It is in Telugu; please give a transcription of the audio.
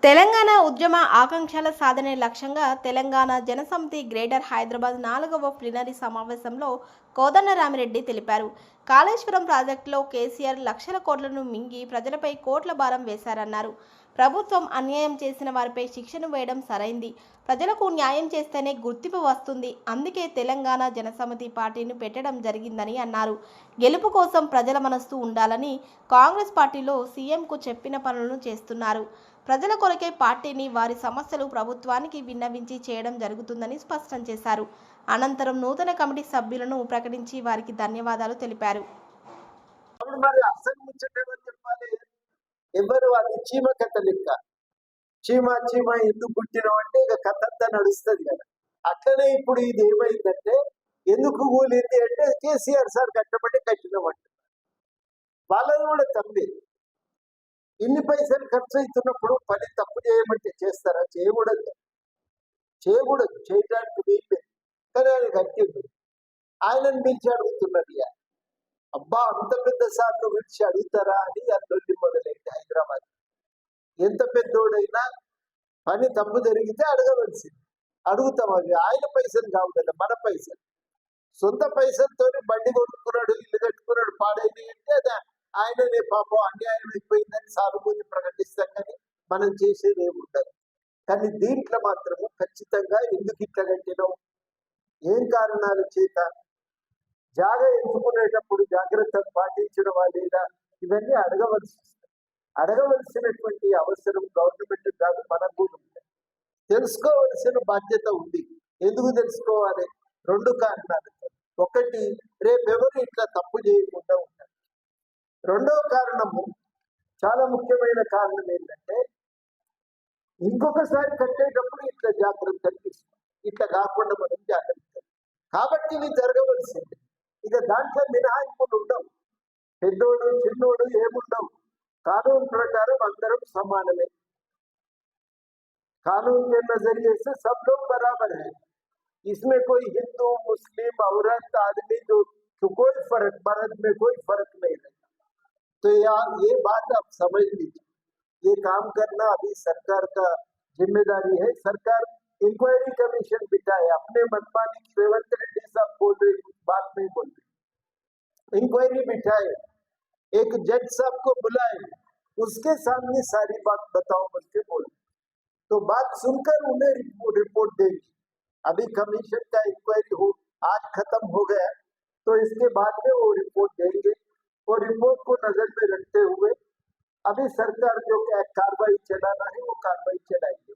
తెలంగాణ ఉద్యమ ఆకాంక్షల సాధనే లక్ష్యంగా తెలంగాణ జనసమితి గ్రేటర్ హైదరాబాద్ 4వ ప్లీనరీ సమావేశంలో కోదండరామిరెడ్డి తెలిపారు. కాళేశ్వరం ప్రాజెక్టులో కేసీఆర్ లక్షల కోట్లను మింగి ప్రజలపై కోట్ల భారం వేశారన్నారు. ప్రభుత్వం అన్యాయం చేసిన వారిపై శిక్షను వేయడం సరైంది. ప్రజలకు న్యాయం చేస్తేనే గుర్తింపు వస్తుంది. అందుకే తెలంగాణ జనసమితి పార్టీని పెట్టడం జరిగిందని అన్నారు. గెలుపు కోసం ప్రజల మనస్సు ఉండాలని కాంగ్రెస్ పార్టీలో సీఎంకు చెప్పిన పనులను చేస్తున్నారు. ప్రజల కొరకే పార్టీని వారి సమస్యలు ప్రభుత్వానికి విన్నవించి చేయడం జరుగుతుందని స్పష్టం చేశారు. అనంతరం నూతన కమిటీ సభ్యులను ప్రకటించి వారికి ధన్యవాదాలు తెలిపారు. ఎవరు అది చీమ కథ లెక్క, చీమ ఎందుకు పుట్టినామంటే ఇక కథ అంతా నడుస్తుంది కదా. అట్లనే ఇప్పుడు ఇది ఏమైందంటే ఎందుకు కూలింది అంటే కేసీఆర్ సార్ కట్టబట్టి కట్టినామంట. వాళ్ళని కూడా తమ్మి ఇన్ని పైసలు ఖర్చు అవుతున్నప్పుడు పని తప్పు చేయమంటే చేస్తారా? చేయకూడదు, చేయడానికి వీలు. కానీ ఆయన కట్టిండు. ఆయనను పిలిచి అడుగుతున్నారు. అబ్బా అంత పెద్ద సార్లు విడిచి అడుగుతారా అని అల్లొల్లి మొదలైంది హైదరాబాద్. ఎంత పెద్దోడైనా పని తప్పు జరిగితే అడగవలసింది. అడుగుతాం. అవి ఆయన పైసలు కావు కదా, మన పైసలు. సొంత పైసలతో బండి కొనుక్కున్నాడు, ఇల్లు కట్టుకున్నాడు, పాడైంది అంటే అది ఆయననే పాపం అన్యాయం అయిపోయిందని సానుభూతి ప్రకటిస్తాం. కానీ మనం చేసేది ఏముండదు. కానీ దీంట్లో మాత్రము ఖచ్చితంగా ఎందుకు ఇట్లా కట్టినాం, ఏం కారణాల చేత, జాగా ఎంచుకునేటప్పుడు జాగ్రత్తలు పాటించడం లేదా, ఇవన్నీ అడగవలసినటువంటి అవసరం గవర్నమెంట్ కాదు, మనకు కూడా ఉంది. తెలుసుకోవలసిన బాధ్యత ఉంది. ఎందుకు తెలుసుకోవాలి? 2 కారణాలు. ఒకటి, రేపెవరు ఇట్లా తప్పు చేయకుండా ఉంటారు. రెండవ కారణము, చాలా ముఖ్యమైన కారణం ఏంటంటే ఇంకొకసారి కట్టేటప్పుడు ఇట్లా జాగ్రత్తలు తీసుకోవాలి. ఇట్లా కాకుండా మనం జాగ్రత్తలు. కాబట్టి ఇవి జరగవలసింది. ఇక దాంట్లో మినహాయింపులు ఉండవు. పెద్దోడు చిన్నోడు ఏముండవు. कानून प्रकार अंदर समानमे। कानून के नजरिए से सब लोग बराबर है। इसमें कोई हिंदू मुस्लिम औरत आदमी तो कोई फर्क, मर्द में कोई फर्क नहीं रहता। तो यार ये बात आप समझ लीजिए, ये काम करना अभी सरकार का जिम्मेदारी है। सरकार इंक्वायरी कमीशन बिठाए, अपने मनमानी रेवंत रेड्डी साहब बोल रहे, कुछ बात नहीं बोल रहे। इंक्वायरी बिठाए, एक जज साहब को बुलाए, उसके सामने सारी बात बताओ बोल के बोले, तो बात सुनकर उन्हें रिपोर्ट देंगे। अभी कमीशन का इंक्वायरी हो आज खत्म हो गया, तो इसके बाद में वो रिपोर्ट देंगे। और रिपोर्ट को नजर में रखते हुए अभी सरकार जो कार्रवाई चलाना है वो कार्रवाई चलाएगी।